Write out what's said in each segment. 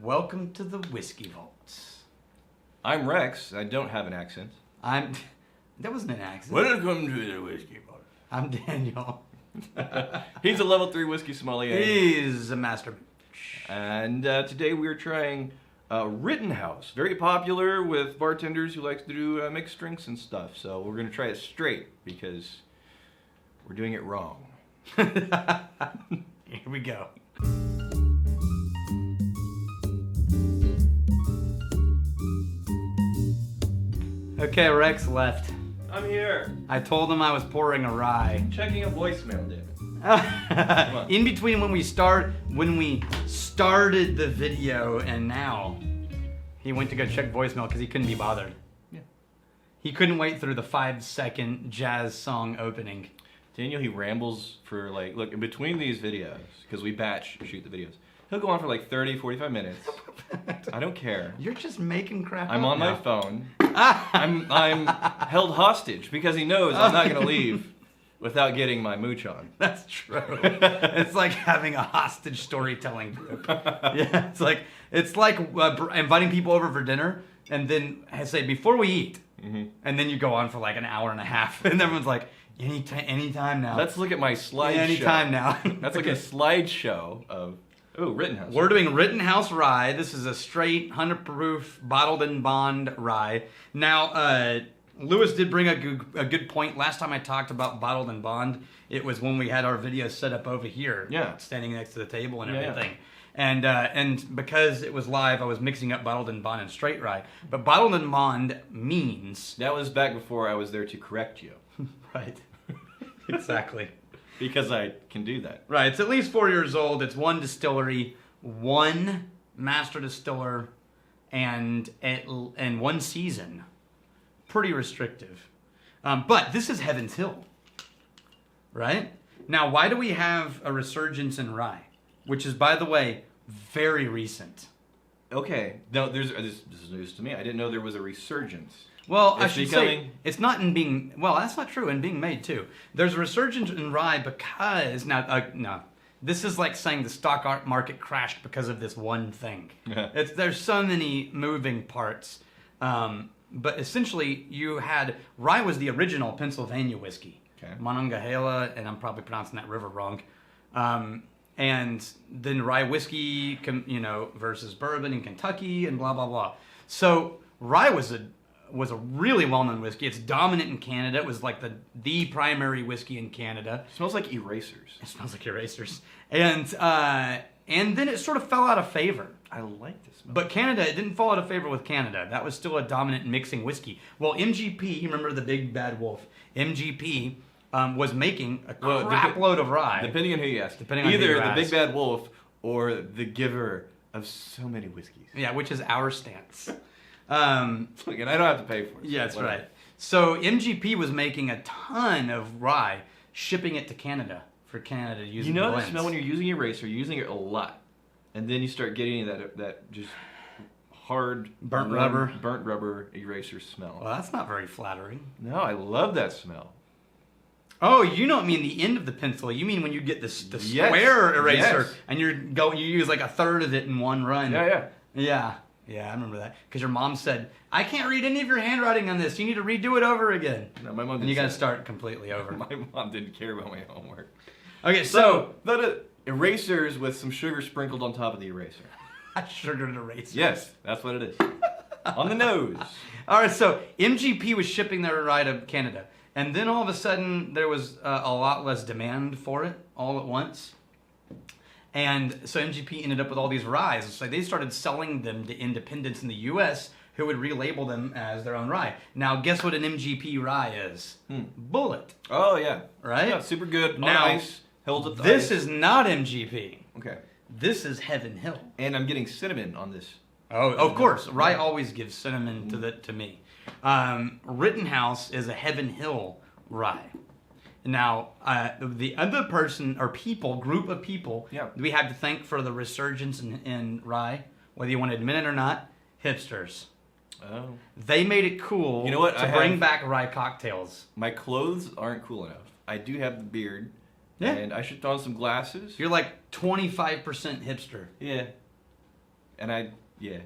Welcome to the Whiskey Vaults. I'm Rex. I don't have an accent. That wasn't an accent. Welcome to the Whiskey Vaults. I'm Daniel. He's a level 3 whiskey sommelier. He's a master. And today we are trying Rittenhouse. Very popular with bartenders who like to do mixed drinks and stuff. So we're going to try it straight because we're doing it wrong. Here we go. Okay, Rex left. I'm here. I told him I was pouring a rye. Checking a voicemail, David. In between when we started the video and now, he went to go check voicemail because he couldn't be bothered. Yeah. He couldn't wait through the 5-second jazz song opening. Daniel, he rambles for like, look, in between these videos, because we batch shoot the videos, he'll go on for like 30, 45 minutes. I don't care. You're just making crap I'm up on now. my phone. I'm held hostage because he knows I'm not going to leave without getting my mooch on. That's true. It's like having a hostage storytelling group. Yeah, it's like inviting people over for dinner and then say before we eat, and then you go on for like an hour and a half, and everyone's like, anytime now. Let's look at my slideshow. Anytime now. That's like a slideshow of Rittenhouse. We're doing Rittenhouse Rye. This is a straight 100 proof bottled in bond rye. Now, Lewis did bring a good point. Last time I talked about bottled in bond, it was when we had our video set up over here. Yeah. Standing next to the table and Yeah, everything. And because it was live, I was mixing up bottled in bond and straight rye. But bottled in bond means... That was back before I was there to correct you. Right. Exactly. Because I can do that. Right, it's at least 4 years old. It's one distillery, one master distiller, and one season. Pretty restrictive. But this is Heaven Hill, right? Now, why do we have a resurgence in rye? Which is, by the way, very recent. Okay. No, this is news to me. I didn't know there was a resurgence. Well, I should say, it's not in being... Well, that's not true. In being made, too. There's a resurgence in rye because... No. This is like saying the stock market crashed because of this one thing. There's so many moving parts. But essentially, you had... Rye was the original Pennsylvania whiskey. Okay. Monongahela, and I'm probably pronouncing that river wrong. And then rye whiskey, versus bourbon in Kentucky, and blah, blah, blah. So, rye was a really well-known whiskey. It's dominant in Canada. It was like the primary whiskey in Canada. It smells like erasers. It smells like erasers. And then it sort of fell out of favor. I like this smell. But Canada, it didn't fall out of favor with Canada. That was still a dominant mixing whiskey. Well, MGP, you remember the big bad wolf? MGP was making a crap load of rye. Depending on who you ask. Either the big bad wolf or the giver of so many whiskeys. Yeah, which is our stance. And I don't have to pay for it. Yeah, that's right. So MGP was making a ton of rye, shipping it to Canada for Canada to use. You know the smell when you're using eraser, you're using it a lot, and then you start getting that just hard burnt rubber eraser smell. Well, that's not very flattering. No, I love that smell. Oh, you don't mean the end of the pencil. You mean when you get the square eraser and you use like a third of it in one run. Yeah, I remember that. Because your mom said, I can't read any of your handwriting on this. You need to redo it over again. No, my mom didn't. And you got to start completely over. My mom didn't care about my homework. Okay, so erasers with some sugar sprinkled on top of the eraser. Sugared eraser. Yes, that's what it is. On the nose. All right, so MGP was shipping their rye to Canada. And then all of a sudden, there was a lot less demand for it all at once. And so MGP ended up with all these ryes. So they started selling them to independents in the U.S. who would relabel them as their own rye. Now, guess what an MGP rye is? Bulleit. Oh, yeah. Right? Yeah, super good. Now, ice. Held up the this ice. is not MGP. Okay. This is Heaven Hill. And I'm getting cinnamon on this. Oh, of course. Rye always gives cinnamon to me. Rittenhouse is a Heaven Hill rye. Now, the other group of people, we have to thank for the resurgence in rye, whether you want to admit it or not, hipsters. Oh. They made it cool to bring back rye cocktails. My clothes aren't cool enough. I do have the beard, and I should throw on some glasses. You're like 25% hipster. Yeah. Yeah.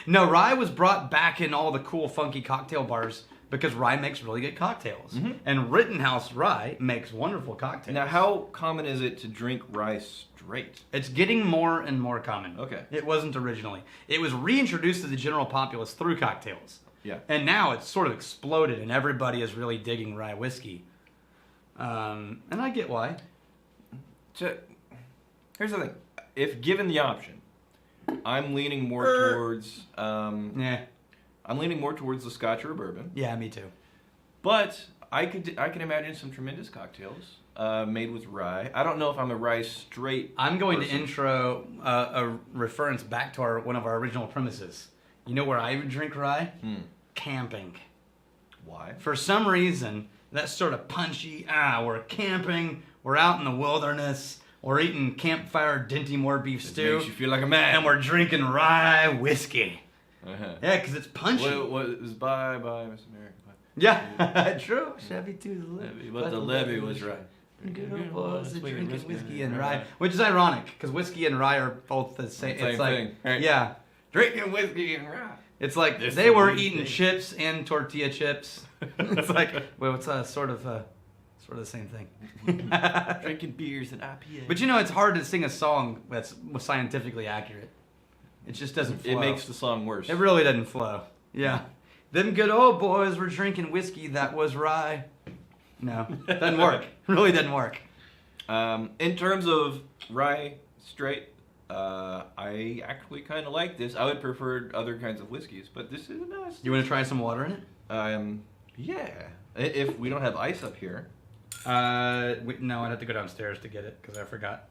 No, rye was brought back in all the cool, funky cocktail bars because rye makes really good cocktails. Mm-hmm. And Rittenhouse Rye makes wonderful cocktails. Now, how common is it to drink rye straight? It's getting more and more common. Okay. It wasn't originally. It was reintroduced to the general populace through cocktails. Yeah. And now it's sort of exploded, and everybody is really digging rye whiskey. And I get why. So, here's the thing. If given the option, I'm leaning more towards... Yeah. I'm leaning more towards the Scotch or bourbon. Yeah, me too. But I can imagine some tremendous cocktails made with rye. I don't know if I'm a rye straight I'm going person. to intro a reference back to one of our original premises. You know where I would drink rye? Camping. Why? For some reason, that's sort of punchy. We're camping. We're out in the wilderness. We're eating campfire Dinty Moore beef stew. Makes you feel like a man. And we're drinking rye whiskey. Uh-huh. Yeah, because it's punchy. What is bye Miss America? Bye. Yeah, true. Chevy to the levee. But the levee was right. Good old boys are Swinging drinking whiskey and rye. rye. Which is ironic, because whiskey and rye are both the same. Same It's like, thing, right? Yeah. Drinking whiskey and rye. It's like This they is were the eating thing. chips and tortilla chips. It's like, well, it's sort of the same thing. Drinking beers and IPA. But you know, it's hard to sing a song that's scientifically accurate. It just doesn't flow. it makes the song worse. It really doesn't flow. Yeah. Them good old boys were drinking whiskey that was rye. No, doesn't work. Really doesn't work. In terms of rye straight, I actually kind of like this. I would prefer other kinds of whiskeys, but this is nice. You want to try some water in it? Yeah. If we don't have ice up here, No, I'd have to go downstairs to get it because I forgot.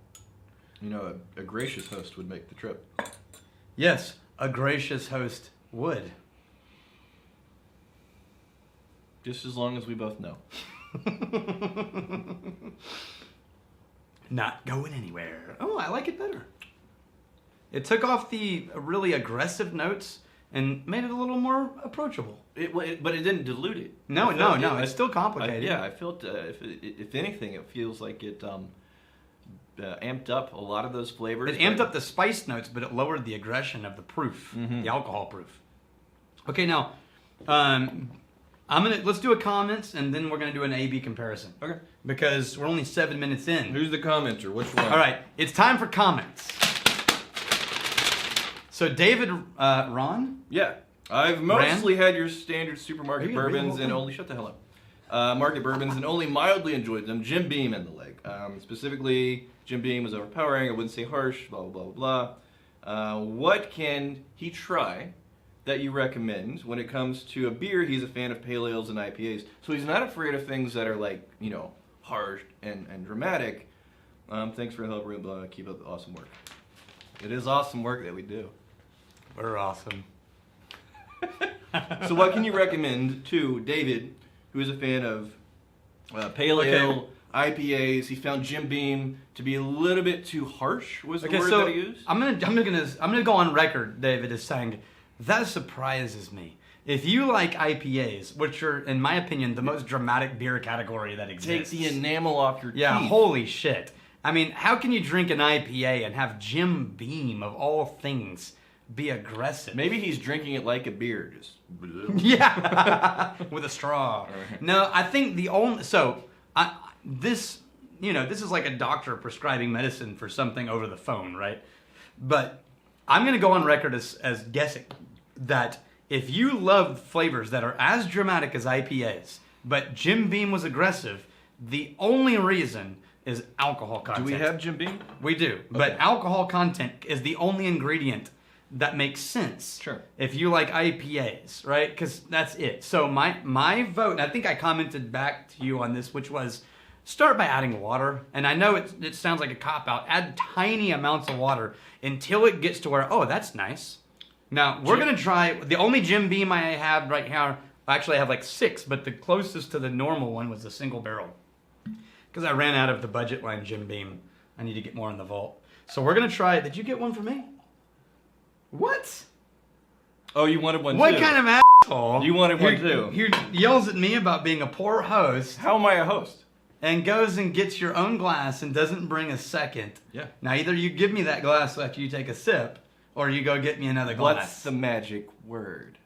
you know, a gracious host would make the trip. Yes, a gracious host would. Just as long as we both know. Not going anywhere. Oh, I like it better. It took off the really aggressive notes and made it a little more approachable. But it didn't dilute it. No, I felt- it's still complicated. I felt if anything, it feels like it amped up a lot of those flavors. It amped up the spice notes, but it lowered the aggression of the proof, the alcohol proof. Okay, now, let's do a comments, and then we're gonna do an A/B comparison. Okay. Because we're only 7 minutes in. Who's the commenter? Which one? All right, it's time for comments. So David, Ron? Yeah. I've mostly had your standard supermarket Are you really bourbons and welcome? only shut the hell up. Market bourbons and only mildly enjoyed them. Jim Beam and the like. Specifically, Jim Beam was overpowering. I wouldn't say harsh. Blah blah blah blah. What can he try that you recommend when it comes to a beer? He's a fan of pale ales and IPAs, so he's not afraid of things that are like harsh and dramatic. Thanks for the help, Rube. Keep up the awesome work. It is awesome work that we do. We're awesome. So what can you recommend to David, who is a fan of pale ale, IPAs? He found Jim Beam to be a little bit too harsh. Was the word that he used? I'm gonna go on record, David, as saying that surprises me. If you like IPAs, which are, in my opinion, the most dramatic beer category that Take exists. the enamel off your Yeah, teeth. holy shit. I mean, how can you drink an IPA and have Jim Beam, of all things, be aggressive? Maybe he's drinking it like a beer, just. Yeah, with a straw. No, I think the only this is like a doctor prescribing medicine for something over the phone, right? But I'm gonna go on record as guessing that if you love flavors that are as dramatic as IPAs, but Jim Beam was aggressive, the only reason is alcohol content. Do we have Jim Beam? We do, but alcohol content is the only ingredient that makes sense. Sure. If you like IPAs, right? Because that's it. So my vote, and I think I commented back to you on this, which was start by adding water. And I know it sounds like a cop-out. Add tiny amounts of water until it gets to where, oh, that's nice. Now, we're going to try, the only Jim Beam I have right here, actually I have like 6, but the closest to the normal one was the single barrel. Because I ran out of the budget line Jim Beam. I need to get more in the vault. So we're going to try, did you get one for me? What? Oh, you wanted one What too. kind of asshole? You wanted one too. Who yells at me about being a poor host. How am I a host? and goes and gets your own glass and doesn't bring a second. Yeah. Now, either you give me that glass after you take a sip, or you go get me another glass. What's the magic word?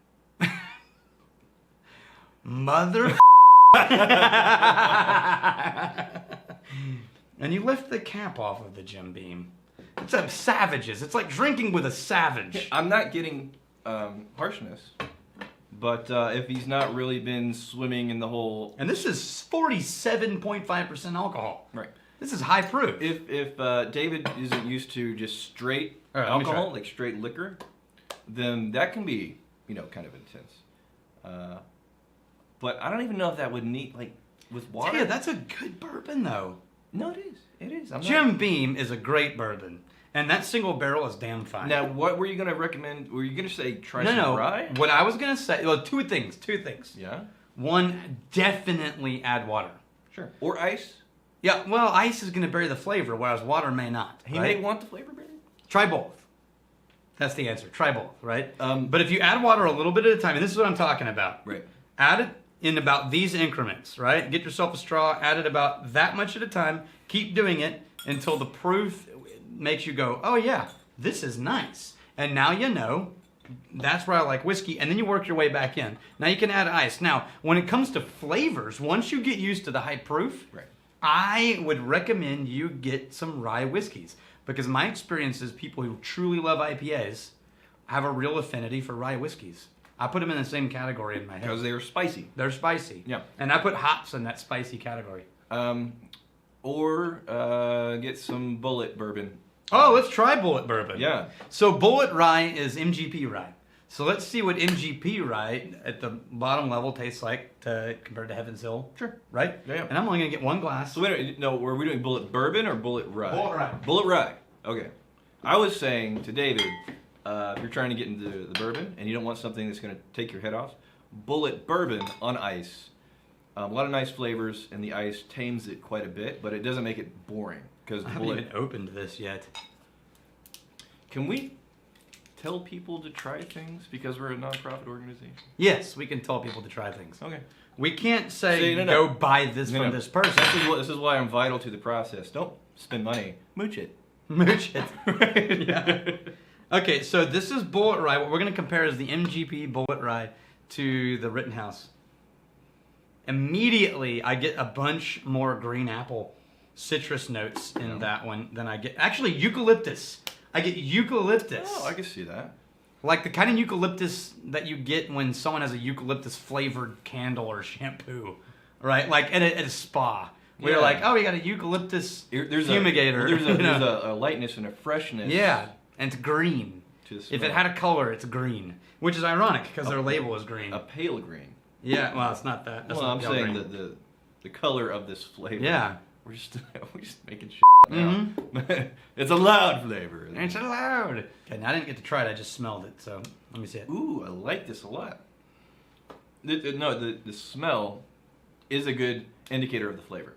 Mother. And you lift the cap off of the Jim Beam. It's a savages. It's like drinking with a savage. I'm not getting harshness, but if he's not really been swimming in the whole... And this is 47.5% alcohol. Right. This is high proof. If David isn't used to just straight All right, let me try. alcohol, like straight liquor, then that can be, kind of intense. But I don't even know if that would need, like, with water. Yeah, that's a good bourbon, though. No, it is. It is. Jim Beam is a great bourbon. And that single barrel is damn fine. Now, what were you going to recommend? Were you going to say try some No. rye? What I was going to say, well, two things. Yeah? One, definitely add water. Sure. Or ice? Yeah, well, ice is going to bury the flavor, whereas water may not. He right? may want the flavor buried? Try both. That's the answer. Try both, right? But But if you add water a little bit at a time, and this is what I'm talking about. Right. Add it in about these increments, right? Get yourself a straw, add it about that much at a time. Keep doing it until the proof makes you go, oh yeah, this is nice. And now you know that's where I like whiskey. And then you work your way back in. Now you can add ice. Now, when it comes to flavors, once you get used to the high proof, Right. I would recommend you get some rye whiskeys. Because my experience is people who truly love IPAs have a real affinity for rye whiskeys. I put them in the same category in my head. Because they were spicy. They're spicy. Yeah. And I put hops in that spicy category. Or get some Bulleit Bourbon. Oh, let's try Bulleit Bourbon. Yeah. So Bulleit Rye is MGP rye. So let's see what MGP rye at the bottom level tastes like compared to Heaven Hill. Sure. Right? Yeah. And I'm only going to get one glass. So wait a minute, no, were we doing Bulleit Bourbon or Bulleit Rye? Bulleit Rye. Bulleit Rye. Okay. I was saying to David, if you're trying to get into the bourbon and you don't want something that's going to take your head off, Bulleit Bourbon on ice. A lot of nice flavors, and the ice tames it quite a bit, but it doesn't make it boring. Because I haven't even opened this yet. Can we tell people to try things because we're a nonprofit organization? Yes, we can tell people to try things. Okay. We can't say, no. go buy this from this person. This is why I'm vital to the process. Don't spend money. Mooch it. Mooch it. Right? Yeah. Okay, so this is Bulleit Rye. What we're going to compare is the MGP Bulleit Rye to the Rittenhouse. Immediately, I get a bunch more green apple citrus notes in that one than I get... Actually, eucalyptus. I get eucalyptus. Oh, I can see that. Like the kind of eucalyptus that you get when someone has a eucalyptus-flavored candle or shampoo. Right? Like at a spa. Where you're like, oh, you got a eucalyptus fumigator. There's a lightness and a freshness. Yeah, and it's green. To the smell. If it had a color, it's green. Which is ironic, because their label is green. A pale green. Yeah, well, it's not that. That's well, not I'm saying green. the color of this flavor. Yeah. We're just making shit now. It's a loud flavor. It's allowed. Okay, now I didn't get to try it. I just smelled it. So let me see it. Ooh, I like this a lot. The smell is a good indicator of the flavor.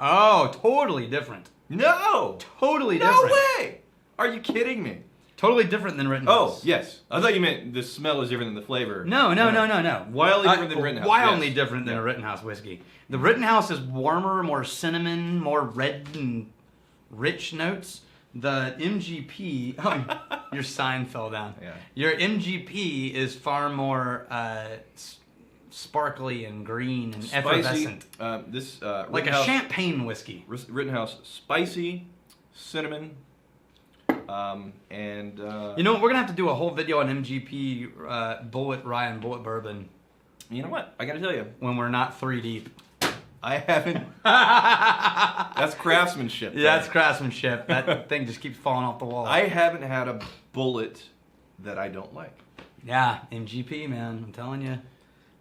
Oh, totally different. No! Totally No different. way! Are you kidding me? Totally different than Rittenhouse. Oh, yes. I thought you meant the smell is different than the flavor. No. Wildly different than Rittenhouse. Wildly yes. different than a Rittenhouse whiskey. The Rittenhouse is warmer, more cinnamon, more red and rich notes. The MGP... Oh, your sign fell down. Yeah. Your MGP is far more sparkly and green and effervescent. Like a champagne whiskey. Rittenhouse, spicy, cinnamon, and... you know what? We're going to have to do a whole video on MGP, Bulleit Rye and Bulleit Bourbon. You know what? I got to tell you. When we're not 3 deep. I haven't... That's craftsmanship. Yeah, that's craftsmanship. That thing just keeps falling off the wall. I haven't had a Bulleit that I don't like. Yeah, MGP, man. I'm telling you.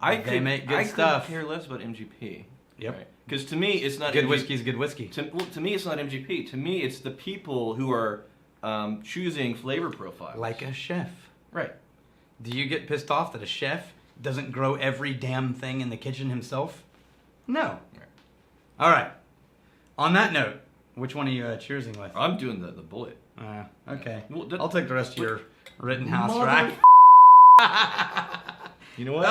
They make good I stuff. I could care less about MGP. Yep. Because to me, it's not... Good whiskey's good whiskey. To me, it's not MGP. To me, it's the people who are choosing flavor profiles. Like a chef. Right. Do you get pissed off that a chef doesn't grow every damn thing in the kitchen himself? No. Right. All right. On that note, which one are you cheersing with? I'm doing the Bulleit. Okay. Well, I'll take the rest of your Rittenhouse Mother- rack. You know what?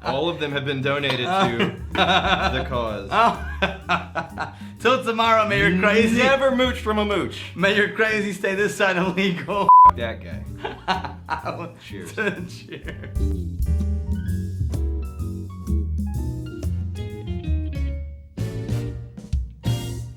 All of them have been donated to the cause. Oh. Till tomorrow, may your crazy. Never mooch from a mooch. May your crazy stay this side illegal. That guy. Cheers. Cheers.